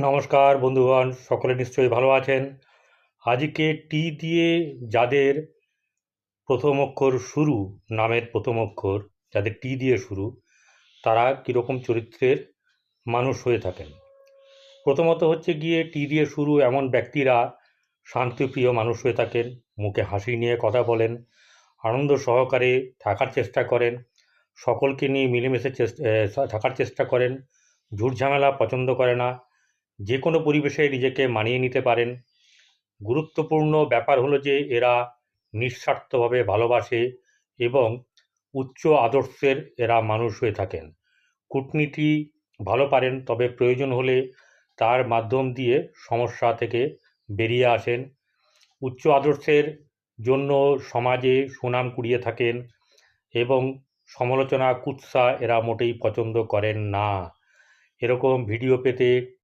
নমস্কার বন্ধুগণ, সকলে নিশ্চয়ই ভালো আছেন। আজকে টি দিয়ে যাদের প্রথম অক্ষর শুরু, নামের প্রথম অক্ষর যাদের টি দিয়ে শুরু, তারা কীরকম চরিত্রের মানুষ হয়ে থাকেন। প্রথমত হচ্ছে গিয়ে টি দিয়ে শুরু এমন ব্যক্তিরা শান্তিপ্রিয় মানুষ হয়ে থাকেন, মুখে হাসি নিয়ে কথা বলেন, আনন্দ সহকারে থাকার চেষ্টা করেন, সকলকে নিয়ে মিলেমিশে থাকার চেষ্টা করেন, ঝুটঝামেলা পছন্দ করে না, যে কোনো পরিবেশে নিজেকে মানিয়ে নিতে পারেন। গুরুত্বপূর্ণ ব্যাপার হলো যে এরা নিঃস্বার্থভাবে ভালোবাসে এবং উচ্চ আদর্শের এরা মানুষ হয়ে থাকেন। কূটনীতি ভালো পারেন, তবে প্রয়োজন হলে তার মাধ্যম দিয়ে সমস্যা থেকে বেরিয়ে আসেন। উচ্চ আদর্শের জন্য সমাজে সুনাম কুড়িয়ে থাকেন এবং সমালোচনা কুৎসা এরা মোটেই পছন্দ করেন না। এরকম ভিডিও পেতে